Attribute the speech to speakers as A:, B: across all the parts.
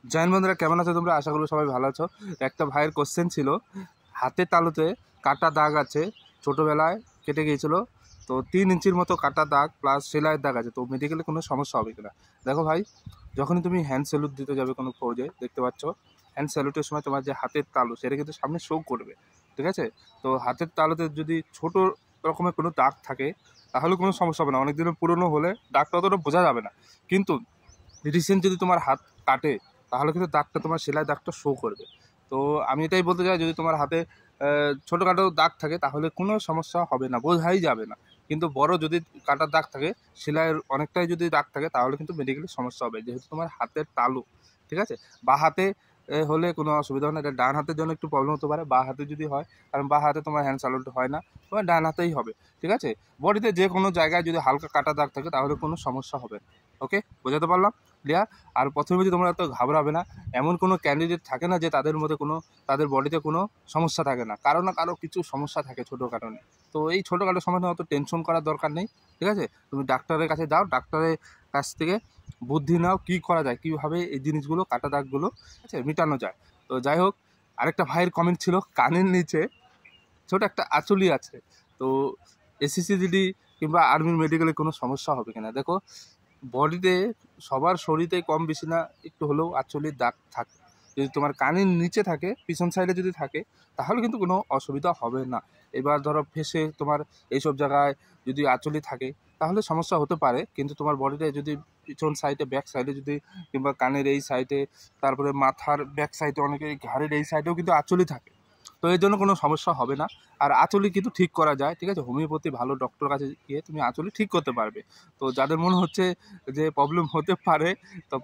A: জয় হিন্দ বন্ধুরা, কেমন আছো তোমরা? আশা করবো সবাই ভালো আছো। একটা ভাইয়ের কোশ্চেন ছিল, হাতের তালুতে কাটা দাগ আছে, ছোটোবেলায় কেটে গিয়েছিল, তো 3 ইঞ্চির মতো কাটা দাগ প্লাস সেলাইয়ের দাগ আছে, তো মেডিকেলে কোনো সমস্যা হবে কিনা। দেখো ভাই, যখনই তুমি হ্যান্ড স্যালুট দিতে যাবে কোনো ফৌজে, দেখতে পাচ্ছ হ্যান্ড স্যালুটের সময় তোমার যে হাতের তালু সেটা কিন্তু সামনে শো করবে, ঠিক আছে? তো হাতের তালুতে যদি ছোট রকমের কোনো দাগ থাকে তাহলে কোনো সমস্যা হবে না, অনেক দিনের পুরনো হলে দাগটা অতটা বোঝা যাবে না। কিন্তু রিসেন্ট যদি তোমার হাত কাটে তাহলে কিন্তু দাগটা তোমার সেলাই দাগটা শো করবে। তো আমি এটাই বলতে চাই, যদি তোমার হাতে ছোটোখাটো দাগ থাকে তাহলে কোনো সমস্যা হবে না, বোঝাই যাবে না। কিন্তু বড় যদি কাটার দাগ থাকে, সেলাইয়ের অনেকটাই যদি দাগ থাকে তাহলে কিন্তু মেডিকেলের সমস্যা হবে, যেহেতু তোমার হাতের তালু, ঠিক আছে? বা হাতে হলে কোনো অসুবিধা হয় না, এটা ডান হাতের জন্য একটু প্রবলেম হতে পারে। বা হাতে যদি হয়, কারণ বা হাতে তোমার হ্যান্ড স্যালুট হয় না, তোমার ডান হাতেই হবে, ঠিক আছে? বডিতে যে কোনো জায়গায় যদি হালকা কাটা দাগ থাকে তাহলে কোনো সমস্যা হবে না। ওকে, বোঝাতে পারলাম? ক্লিয়ার? আর প্রথমে যে তোমরা এত ঘাবড়াবে না, এমন কোনো ক্যান্ডিডেট থাকে না যে তাদের মধ্যে কোনো, তাদের বডিতে কোনো সমস্যা থাকে না, কারো না কারো কিছু সমস্যা থাকে ছোটোখাটো। তো এই ছোটোখাটো সমস্যা অত টেনশন করার দরকার নেই, ঠিক আছে? তুমি ডাক্তারের কাছে যাও, ডাক্তারের কাছ থেকে বুদ্ধি নাও কী করা যায়, কীভাবে এই জিনিসগুলো কাটা দাগগুলো, ঠিক আছে, মেটানো যায়। তো যাই হোক, আরেকটা ভাইয়ের কমেন্ট ছিল, কানের নিচে ছোট একটা আঁচুলি আছে, তো এসিসিজিডি কিংবা আর্মির মেডিকেলে কোনো সমস্যা হবে কিনা। দেখো, বডিতে সবার শরীরে কম বেশি না একটু হলেও আঁচুলির দাগ থাকে। যদি তোমার কানের নিচে থাকে, পিছন সাইডে যদি থাকে, তাহলে কিন্তু কোনো অসুবিধা হবে না। এবার ধরো ফেসে তোমার এইসব জায়গায় যদি আঁচুলি থাকে তাহলে সমস্যা হতে পারে, কিন্তু তোমার বডিতে যদি পিছন সাইডে, ব্যাক সাইডে যদি, কিংবা কানের এই সাইডে, তারপরে মাথার ব্যাক সাইডে, অনেকের ঘাড়ের এই সাইডেও কিন্তু আঁচুলি থাকে, তো এর জন্য কোনো সমস্যা হবে না। আর আঁচুলি কিন্তু ঠিক করা যায়, ঠিক আছে? হোমিওপ্যাথি ভালো ডক্টর কাছে গিয়ে তুমি আঁচুলি ঠিক করতে পারবে। তো যাদের মনে হচ্ছে যে প্রবলেম হতে পারে, তো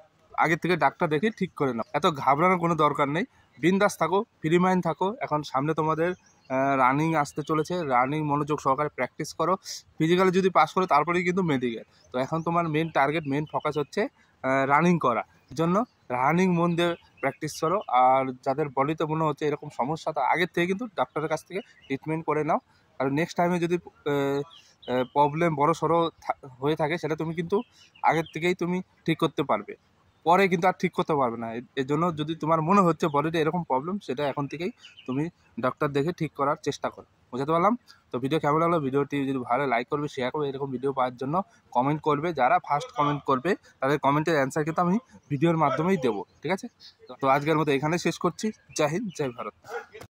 A: আগে থেকে ডাক্তার দেখে ঠিক করে নাও, এত ঘাবড়ানোর কোনো দরকার নেই। বিন্দাস থাকো, ফ্রি মাইন্ড থাকো। এখন সামনে তোমাদের রানিং আসতে চলেছে, রানিং মনোযোগ সহকারে প্র্যাকটিস করো। ফিজিক্যালি যদি পাস করো তারপরেই কিন্তু মেডিকেল। তো এখন তোমার মেন টার্গেট, মেন ফোকাস হচ্ছে রানিং করা, এর জন্য রানিং মন দিয়ে প্র্যাকটিস করো। আর যাদের বডিতে মনে হচ্ছে এরকম সমস্যা, তা আগের থেকে কিন্তু ডাক্তারের কাছ থেকে ট্রিটমেন্ট করে নাও। আর নেক্সট টাইমে যদি প্রবলেম বড় সড়ো হয়ে থাকে, সেটা তুমি কিন্তু আগের থেকেই তুমি ঠিক করতে পারবে, পরে কিন্তু আর ঠিক করতে পারবে না। এর জন্য যদি তোমার মনে হচ্ছে বডিতে এরকম প্রবলেম, সেটা এখন থেকেই তুমি ডক্টর দেখে ঠিক করার চেষ্টা করো। বুঝাতে পারলাম? তো ভিডিও কেমন লাগলো? ভিডিওটি যদি ভালো, লাইক করবে, শেয়ার করবে। এরকম ভিডিও পাওয়ার জন্য কমেন্ট করবে, যারা ফার্স্ট কমেন্ট করবে তাদের কমেন্টের অ্যান্সার কিন্তু আমি ভিডিওর মাধ্যমেই দেবো, ঠিক আছে? তো আজকের মতো এখানে শেষ করছি। জয় হিন্দ, জয় ভারত।